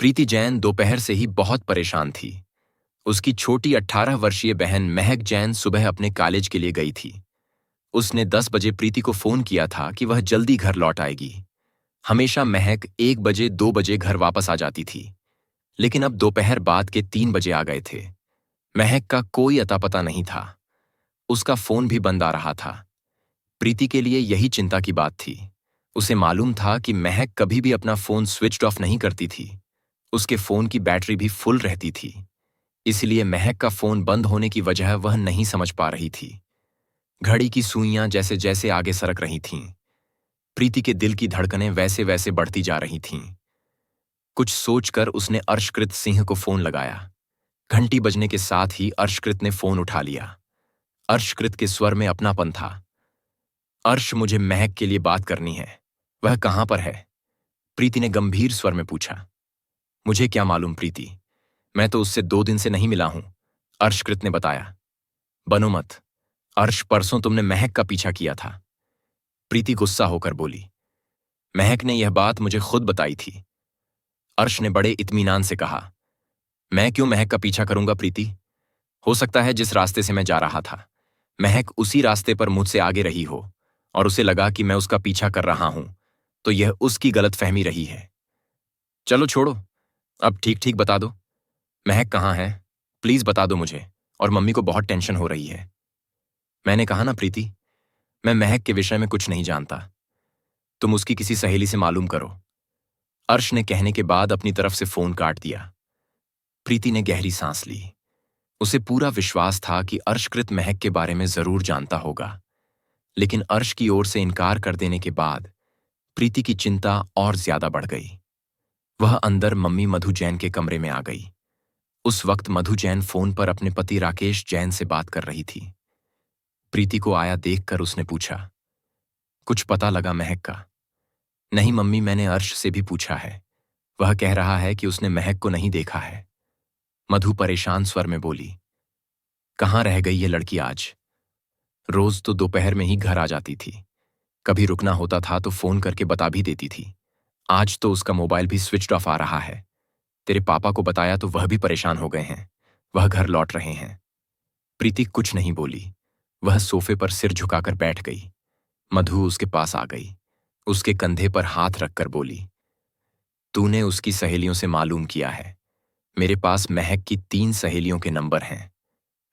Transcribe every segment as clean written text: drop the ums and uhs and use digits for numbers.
प्रीति जैन दोपहर से ही बहुत परेशान थी। उसकी छोटी 18 वर्षीय बहन महक जैन सुबह अपने कॉलेज के लिए गई थी। उसने 10 बजे प्रीति को फोन किया था कि वह जल्दी घर लौट आएगी। हमेशा महक 1 बजे 2 बजे घर वापस आ जाती थी, लेकिन अब दोपहर बाद के 3 बजे आ गए थे। महक का कोई अता पता नहीं था। उसका फोन भी बंद आ रहा था। प्रीति के लिए यही चिंता की बात थी। उसे मालूम था कि महक कभी भी अपना फोन स्विच ऑफ नहीं करती थी। उसके फोन की बैटरी भी फुल रहती थी, इसलिए महक का फोन बंद होने की वजह वह नहीं समझ पा रही थी। घड़ी की सुइयां जैसे जैसे आगे सरक रही थीं, प्रीति के दिल की धड़कनें वैसे वैसे बढ़ती जा रही थीं। कुछ सोचकर उसने अर्शकृत सिंह को फोन लगाया। घंटी बजने के साथ ही अर्शकृत ने फोन उठा लिया। अर्शकृत के स्वर में अपनापन था। अर्श, मुझे महक के लिए बात करनी है। वह कहां पर है? प्रीति ने गंभीर स्वर में पूछा। मुझे क्या मालूम प्रीति, मैं तो उससे 2 दिन से नहीं मिला हूं, अर्शकृत ने बताया। बनो मत अर्श, परसों तुमने महक का पीछा किया था। प्रीति गुस्सा होकर बोली। महक ने यह बात मुझे खुद बताई थी, अर्श ने बड़े इत्मीनान से कहा। मैं क्यों महक का पीछा करूंगा प्रीति? हो सकता है जिस रास्ते से मैं जा रहा था, महक उसी रास्ते पर मुझसे आगे रही हो और उसे लगा कि मैं उसका पीछा कर रहा हूं, तो यह उसकी गलतफहमी रही है। चलो छोड़ो, अब ठीक ठीक बता दो, महक कहाँ है? प्लीज बता दो मुझे, और मम्मी को बहुत टेंशन हो रही है। मैंने कहा ना प्रीति, मैं महक के विषय में कुछ नहीं जानता। तुम उसकी किसी सहेली से मालूम करो। अर्श ने कहने के बाद अपनी तरफ से फोन काट दिया। प्रीति ने गहरी सांस ली। उसे पूरा विश्वास था कि अर्शकृत महक के बारे में जरूर जानता होगा, लेकिन अर्श की ओर से इनकार कर देने के बाद प्रीति की चिंता और ज्यादा बढ़ गई। वह अंदर मम्मी मधु जैन के कमरे में आ गई। उस वक्त मधु जैन फोन पर अपने पति राकेश जैन से बात कर रही थी। प्रीति को आया देखकर उसने पूछा, कुछ पता लगा महक का? नहीं मम्मी, मैंने अर्श से भी पूछा है। वह कह रहा है कि उसने महक को नहीं देखा है। मधु परेशान स्वर में बोली। कहाँ रह गई ये लड़की आज? रोज तो दोपहर में ही घर आ जाती थी। कभी रुकना होता था तो फोन करके बता भी देती थी। आज तो उसका मोबाइल भी स्विच ऑफ आ रहा है। तेरे पापा को बताया तो वह भी परेशान हो गए हैं। वह घर लौट रहे हैं। प्रीति कुछ नहीं बोली। वह सोफे पर सिर झुकाकर बैठ गई। मधु उसके पास आ गई। उसके कंधे पर हाथ रखकर बोली, तूने उसकी सहेलियों से मालूम किया है? मेरे पास महक की 3 सहेलियों के नंबर हैं।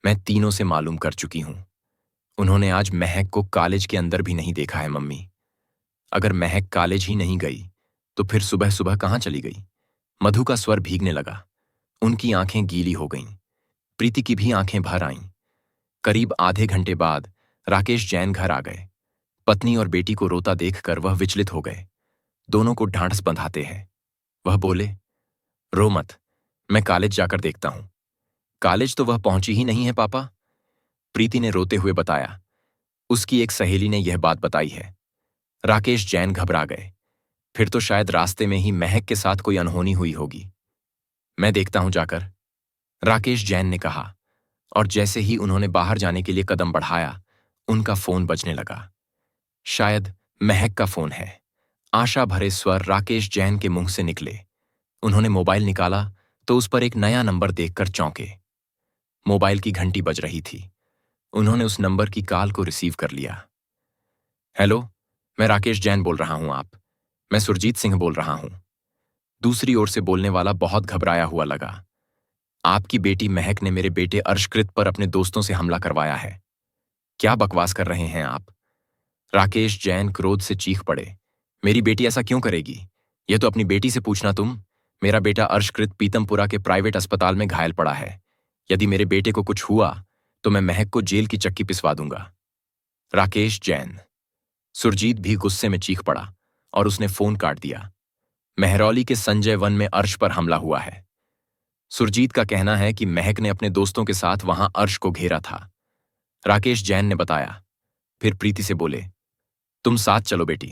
मैं तीनों से मालूम कर चुकी हूं। उन्होंने आज महक को कॉलेज के अंदर भी नहीं देखा है मम्मी। अगर महक कॉलेज ही नहीं गई तो फिर सुबह सुबह कहाँ चली गई? मधु का स्वर भीगने लगा। उनकी आंखें गीली हो गईं। प्रीति की भी आंखें भर आईं। करीब आधे घंटे बाद राकेश जैन घर आ गए। पत्नी और बेटी को रोता देखकर वह विचलित हो गए। दोनों को ढांढस बंधाते हैं। वह बोले, रो मत, मैं कॉलेज जाकर देखता हूं। कॉलेज तो वह पहुंची ही नहीं है पापा, प्रीति ने रोते हुए बताया। उसकी एक सहेली ने यह बात बताई है। राकेश जैन घबरा गए। फिर तो शायद रास्ते में ही महक के साथ कोई अनहोनी हुई होगी। मैं देखता हूं जाकर, राकेश जैन ने कहा, और जैसे ही उन्होंने बाहर जाने के लिए कदम बढ़ाया, उनका फोन बजने लगा। शायद महक का फोन है। आशा भरे स्वर राकेश जैन के मुंह से निकले। उन्होंने मोबाइल निकाला तो उस पर एक नया नंबर देखकर चौंके। मोबाइल की घंटी बज रही थी। उन्होंने उस नंबर की कॉल को रिसीव कर लिया। हेलो, मैं राकेश जैन बोल रहा हूं। मैं सुरजीत सिंह बोल रहा हूं। दूसरी ओर से बोलने वाला बहुत घबराया हुआ लगा। आपकी बेटी महक ने मेरे बेटे अर्शकृत पर अपने दोस्तों से हमला करवाया है। क्या बकवास कर रहे हैं आप? राकेश जैन क्रोध से चीख पड़े। मेरी बेटी ऐसा क्यों करेगी? यह तो अपनी बेटी से पूछना तुम। मेरा बेटा अर्शकृत पीतमपुरा के प्राइवेट अस्पताल में घायल पड़ा है। यदि मेरे बेटे को कुछ हुआ तो मैं महक को जेल की चक्की पिसवा दूंगा। राकेश जैन। सुरजीत भी गुस्से में चीख पड़ा और उसने फोन काट दिया। महरौली के संजय वन में अर्श पर हमला हुआ है। सुरजीत का कहना है कि महक ने अपने दोस्तों के साथ वहां अर्श को घेरा था। राकेश जैन ने बताया। फिर प्रीति से बोले, तुम साथ चलो बेटी,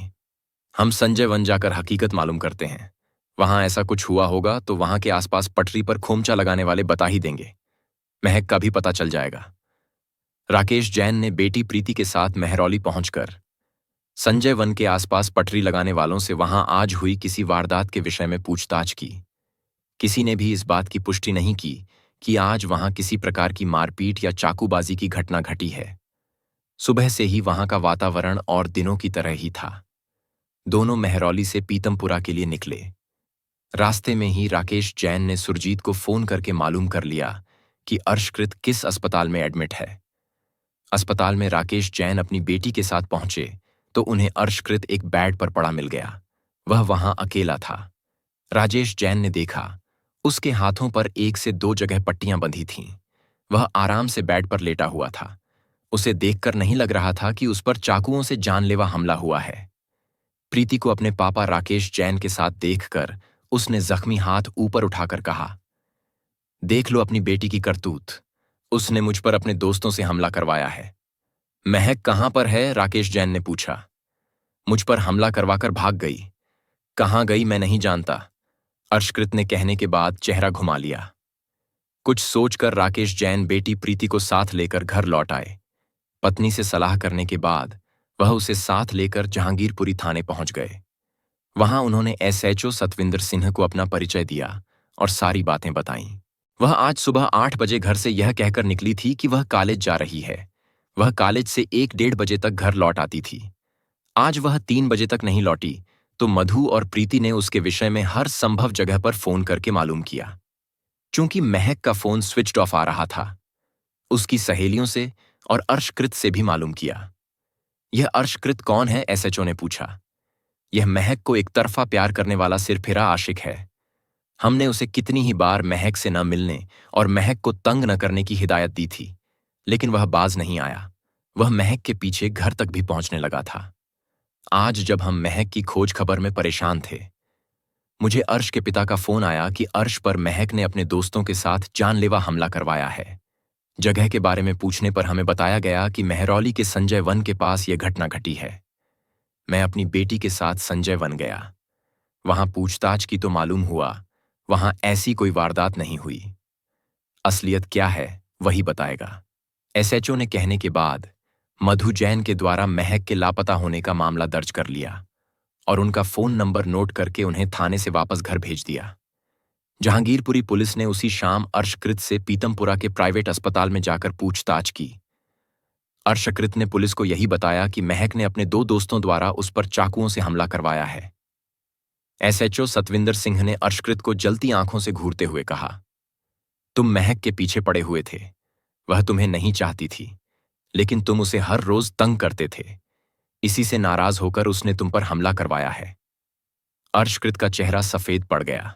हम संजय वन जाकर हकीकत मालूम करते हैं। वहां ऐसा कुछ हुआ होगा तो वहां के आसपास पटरी पर खोमचा लगाने वाले बता ही देंगे। महक का भी पता चल जाएगा। राकेश जैन ने बेटी प्रीति के साथ महरौली पहुंचकर संजय वन के आसपास पटरी लगाने वालों से वहां आज हुई किसी वारदात के विषय में पूछताछ की। किसी ने भी इस बात की पुष्टि नहीं की कि आज वहां किसी प्रकार की मारपीट या चाकूबाजी की घटना घटी है। सुबह से ही वहां का वातावरण और दिनों की तरह ही था। दोनों मेहरौली से पीतमपुरा के लिए निकले। रास्ते में ही राकेश जैन ने सुरजीत को फोन करके मालूम कर लिया कि अर्शकृत किस अस्पताल में एडमिट है। अस्पताल में राकेश जैन अपनी बेटी के साथ पहुंचे तो उन्हें अर्शकृत एक बेड पर पड़ा मिल गया। वह वहां अकेला था। राजेश जैन ने देखा, उसके हाथों पर 1 से 2 जगह पट्टियां बंधी थीं। वह आराम से बेड पर लेटा हुआ था। उसे देखकर नहीं लग रहा था कि उस पर चाकुओं से जानलेवा हमला हुआ है। प्रीति को अपने पापा राकेश जैन के साथ देखकर उसने जख्मी हाथ ऊपर उठाकर कहा, देख लो अपनी बेटी की करतूत। उसने मुझ पर अपने दोस्तों से हमला करवाया है। महक कहां पर है? राकेश जैन ने पूछा। मुझ पर हमला करवाकर भाग गई। कहां गई मैं नहीं जानता, अर्शकृत ने कहने के बाद चेहरा घुमा लिया। कुछ सोचकर राकेश जैन बेटी प्रीति को साथ लेकर घर लौट आए। पत्नी से सलाह करने के बाद वह उसे साथ लेकर जहांगीरपुरी थाने पहुंच गए। वहां उन्होंने एसएचओ सतविंदर सिंह को अपना परिचय दिया और सारी बातें बताईं। वह आज सुबह 8 बजे घर से यह कहकर निकली थी कि वह कॉलेज जा रही है। वह कॉलेज से 1-1:30 बजे तक घर लौट आती थी। आज वह 3 बजे तक नहीं लौटी तो मधु और प्रीति ने उसके विषय में हर संभव जगह पर फोन करके मालूम किया। चूंकि महक का फोन स्विच्ड ऑफ आ रहा था, उसकी सहेलियों से और अर्शकृत से भी मालूम किया। यह अर्शकृत कौन है? एसएचओ ने पूछा। यह महक को एक तरफा प्यार करने वाला सिरफिरा आशिक है। हमने उसे कितनी ही बार महक से न मिलने और महक को तंग न करने की हिदायत दी थी, लेकिन वह बाज नहीं आया। वह महक के पीछे घर तक भी पहुंचने लगा था। आज जब हम महक की खोज खबर में परेशान थे, मुझे अर्श के पिता का फोन आया कि अर्श पर महक ने अपने दोस्तों के साथ जानलेवा हमला करवाया है। जगह के बारे में पूछने पर हमें बताया गया कि मेहरौली के संजय वन के पास यह घटना घटी है। मैं अपनी बेटी के साथ संजय वन गया। वहां पूछताछ की तो मालूम हुआ वहां ऐसी कोई वारदात नहीं हुई। असलियत क्या है वही बताएगा। एसएचओ ने कहने के बाद मधु जैन के द्वारा महक के लापता होने का मामला दर्ज कर लिया और उनका फोन नंबर नोट करके उन्हें थाने से वापस घर भेज दिया। जहांगीरपुरी पुलिस ने उसी शाम अर्शकृत से पीतमपुरा के प्राइवेट अस्पताल में जाकर पूछताछ की। अर्शकृत ने पुलिस को यही बताया कि महक ने अपने 2 दोस्तों द्वारा उस पर चाकुओं से हमला करवाया है। एसएचओ सतविंदर सिंह ने अर्शकृत को जलती आंखों से घूरते हुए कहा, तुम महक के पीछे पड़े हुए थे। वह तुम्हें नहीं चाहती थी, लेकिन तुम उसे हर रोज तंग करते थे। इसी से नाराज होकर उसने तुम पर हमला करवाया है। अर्शकृत का चेहरा सफेद पड़ गया।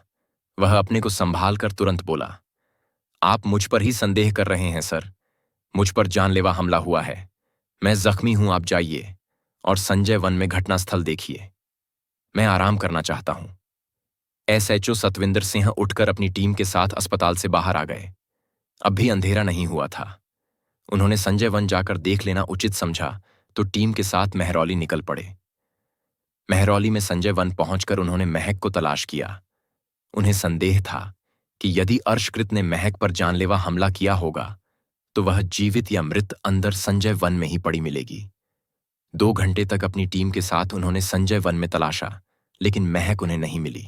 वह अपने को संभाल कर तुरंत बोला, आप मुझ पर ही संदेह कर रहे हैं सर। मुझ पर जानलेवा हमला हुआ है। मैं जख्मी हूं, आप जाइए और संजय वन में घटनास्थल देखिए। मैं आराम करना चाहता हूं। एसएचओ सतविंदर सिंह उठकर अपनी टीम के साथ अस्पताल से बाहर आ गए। अब भी अंधेरा नहीं हुआ था। उन्होंने संजय वन जाकर देख लेना उचित समझा तो टीम के साथ मेहरौली निकल पड़े। मेहरौली में संजय वन पहुंचकर उन्होंने महक को तलाश किया। उन्हें संदेह था कि यदि अर्शकृत ने महक पर जानलेवा हमला किया होगा तो वह जीवित या मृत अंदर संजय वन में ही पड़ी मिलेगी। 2 घंटे तक अपनी टीम के साथ उन्होंने संजय वन में तलाशा, लेकिन महक उन्हें नहीं मिली।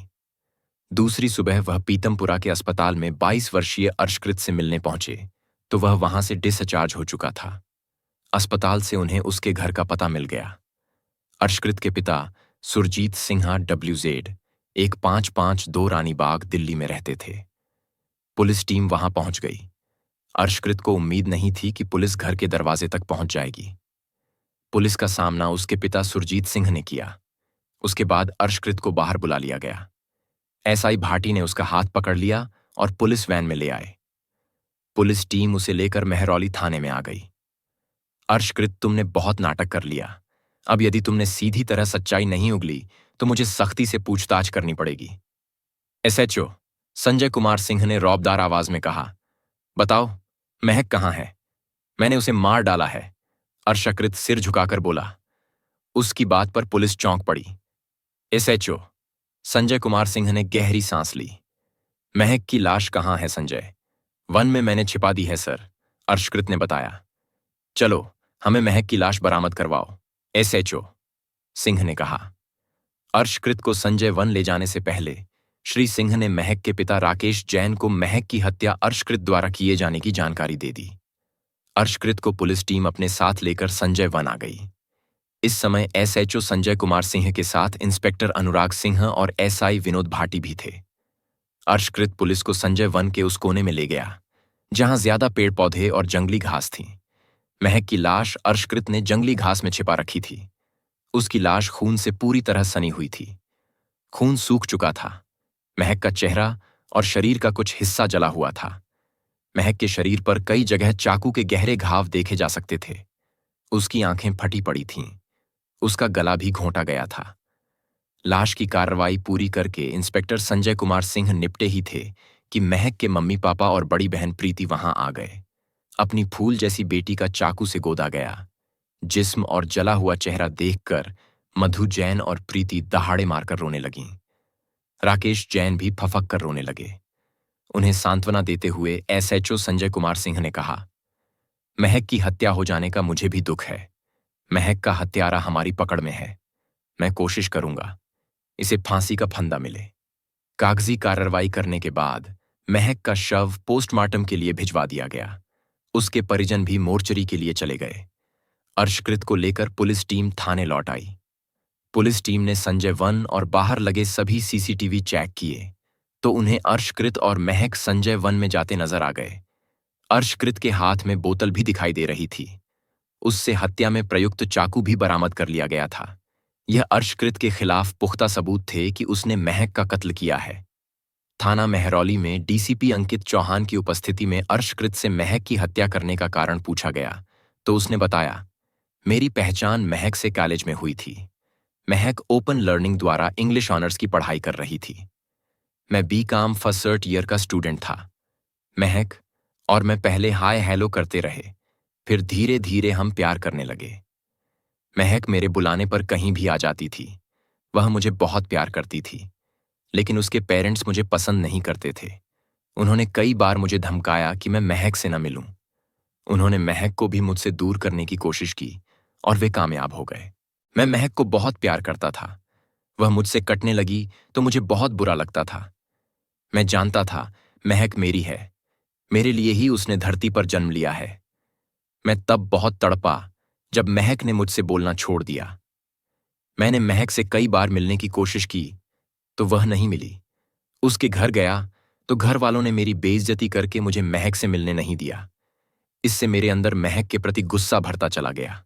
दूसरी सुबह वह पीतमपुरा के अस्पताल में 22 वर्षीय अर्शकृत से मिलने पहुंचे तो वह वहां से डिस्चार्ज हो चुका था। अस्पताल से उन्हें उसके घर का पता मिल गया। अर्शकृत के पिता सुरजीत सिन्हा WZ 1552 रानी बाग दिल्ली में रहते थे। पुलिस टीम वहां पहुंच गई। अर्शकृत को उम्मीद नहीं थी कि पुलिस घर के दरवाजे तक पहुंच जाएगी। पुलिस का सामना उसके पिता सुरजीत सिंह ने किया। उसके बाद अर्शकृत को बाहर बुला लिया गया। एसआई भाटी ने उसका हाथ पकड़ लिया और पुलिस वैन में ले आए। पुलिस टीम उसे लेकर मेहरौली थाने में आ गई। अर्शकृत, तुमने बहुत नाटक कर लिया। अब यदि तुमने सीधी तरह सच्चाई नहीं उगली तो मुझे सख्ती से पूछताछ करनी पड़ेगी। एसएचओ संजय कुमार सिंह ने रौबदार आवाज में कहा, बताओ महक कहाँ है? मैंने उसे मार डाला है। अर्शकृत सिर झुकाकर बोला। उसकी बात पर पुलिस चौंक पड़ी। एसएचओ संजय कुमार सिंह ने गहरी सांस ली। महक की लाश कहाँ है संजय? वन में मैंने छिपा दी है सर, अर्शकृत ने बताया। चलो हमें महक की लाश बरामद करवाओ, एसएचओ सिंह ने कहा। अर्शकृत को संजय वन ले जाने से पहले श्री सिंह ने महक के पिता राकेश जैन को महक की हत्या अर्शकृत द्वारा किए जाने की जानकारी दे दी। अर्शकृत को पुलिस टीम अपने साथ लेकर संजय वन आ गई। इस समय एसएचओ संजय कुमार सिंह के साथ इंस्पेक्टर अनुराग सिंह और एसआई विनोद भाटी भी थे। अर्शकृत पुलिस को संजय वन के उस कोने में ले गया जहां ज्यादा पेड़ पौधे और जंगली घास थी। महक की लाश अर्शकृत ने जंगली घास में छिपा रखी थी। उसकी लाश खून से पूरी तरह सनी हुई थी। खून सूख चुका था। महक का चेहरा और शरीर का कुछ हिस्सा जला हुआ था। महक के शरीर पर कई जगह चाकू के गहरे घाव देखे जा सकते थे। उसकी आंखें फटी पड़ी थीं। उसका गला भी घोंटा गया था। लाश की कार्रवाई पूरी करके इंस्पेक्टर संजय कुमार सिंह निपटे ही थे कि महक के मम्मी पापा और बड़ी बहन प्रीति वहां आ गए। अपनी फूल जैसी बेटी का चाकू से गोदा गया। जिस्म और जला हुआ चेहरा देखकर मधु जैन और प्रीति दहाड़े मारकर रोने लगीं। राकेश जैन भी फफक कर रोने लगे। उन्हें सांत्वना देते हुए एसएचओ संजय कुमार सिंह ने कहा, महक की हत्या हो जाने का मुझे भी दुख है। महक का हत्यारा हमारी पकड़ में है। मैं कोशिश करूंगा इसे फांसी का फंदा मिले। कागजी कार्रवाई करने के बाद महक का शव पोस्टमार्टम के लिए भिजवा दिया गया। उसके परिजन भी मोर्चरी के लिए चले गए। अर्शकृत को लेकर पुलिस टीम थाने लौट आई। पुलिस टीम ने संजय वन और बाहर लगे सभी सीसीटीवी चेक किए तो उन्हें अर्शकृत और महक संजय वन में जाते नजर आ गए। अर्शकृत के हाथ में बोतल भी दिखाई दे रही थी। उससे हत्या में प्रयुक्त चाकू भी बरामद कर लिया गया था। यह अर्शकृत के खिलाफ पुख्ता सबूत थे कि उसने महक का कत्ल किया है। थाना मेहरौली में डीसीपी अंकित चौहान की उपस्थिति में अर्शकृत से महक की हत्या करने का कारण पूछा गया तो उसने बताया, मेरी पहचान महक से कॉलेज में हुई थी। महक ओपन लर्निंग द्वारा इंग्लिश ऑनर्स की पढ़ाई कर रही थी। मैं बीकॉम फर्स्ट ईयर का स्टूडेंट था। महक और मैं पहले हाय हेलो करते रहे, फिर धीरे धीरे हम प्यार करने लगे। महक मेरे बुलाने पर कहीं भी आ जाती थी। वह मुझे बहुत प्यार करती थी, लेकिन उसके पेरेंट्स मुझे पसंद नहीं करते थे। उन्होंने कई बार मुझे धमकाया कि मैं महक से न मिलूं। उन्होंने महक को भी मुझसे दूर करने की कोशिश की और वे कामयाब हो गए। मैं महक को बहुत प्यार करता था। वह मुझसे कटने लगी तो मुझे बहुत बुरा लगता था। मैं जानता था महक मेरी है। मेरे लिए ही उसने धरती पर जन्म लिया है। मैं तब बहुत तड़पा जब महक ने मुझसे बोलना छोड़ दिया। मैंने महक से कई बार मिलने की कोशिश की तो वह नहीं मिली। उसके घर गया तो घर वालों ने मेरी बेइज्जती करके मुझे महक से मिलने नहीं दिया। इससे मेरे अंदर महक के प्रति गुस्सा भरता चला गया।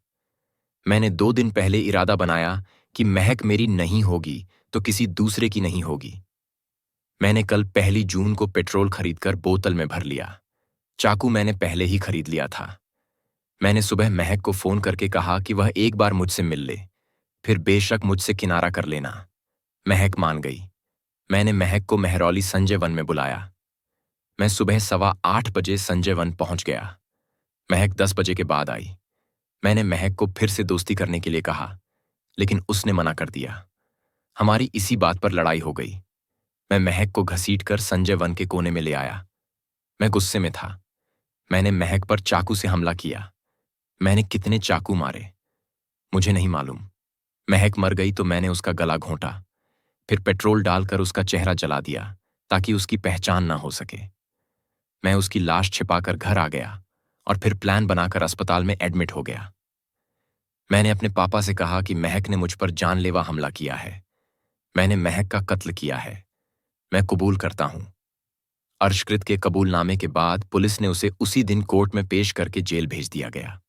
मैंने 2 दिन पहले इरादा बनाया कि महक मेरी नहीं होगी तो किसी दूसरे की नहीं होगी। मैंने कल 1 जून को पेट्रोल खरीदकर बोतल में भर लिया। चाकू मैंने पहले ही खरीद लिया था। मैंने सुबह महक को फोन करके कहा कि वह एक बार मुझसे मिल ले, फिर बेशक मुझसे किनारा कर लेना। महक मान गई। मैंने महक को मेहरौली संजय वन में बुलाया। मैं सुबह 8:15 बजे संजय वन पहुंच गया। महक 10 बजे के बाद आई। मैंने महक को फिर से दोस्ती करने के लिए कहा, लेकिन उसने मना कर दिया। हमारी इसी बात पर लड़ाई हो गई। मैं महक को घसीटकर संजय वन के कोने में ले आया। मैं गुस्से में था। मैंने महक पर चाकू से हमला किया। मैंने कितने चाकू मारे मुझे नहीं मालूम। महक मर गई तो मैंने उसका गला घोंटा, फिर पेट्रोल डालकर उसका चेहरा जला दिया ताकि उसकी पहचान ना हो सके। मैं उसकी लाश छिपाकर घर आ गया और फिर प्लान बनाकर अस्पताल में एडमिट हो गया। मैंने अपने पापा से कहा कि महक ने मुझ पर जानलेवा हमला किया है। मैंने महक का कत्ल किया है। मैं कबूल करता हूं। अर्शकृत के कबूलनामे के बाद पुलिस ने उसे उसी दिन कोर्ट में पेश करके जेल भेज दिया गया।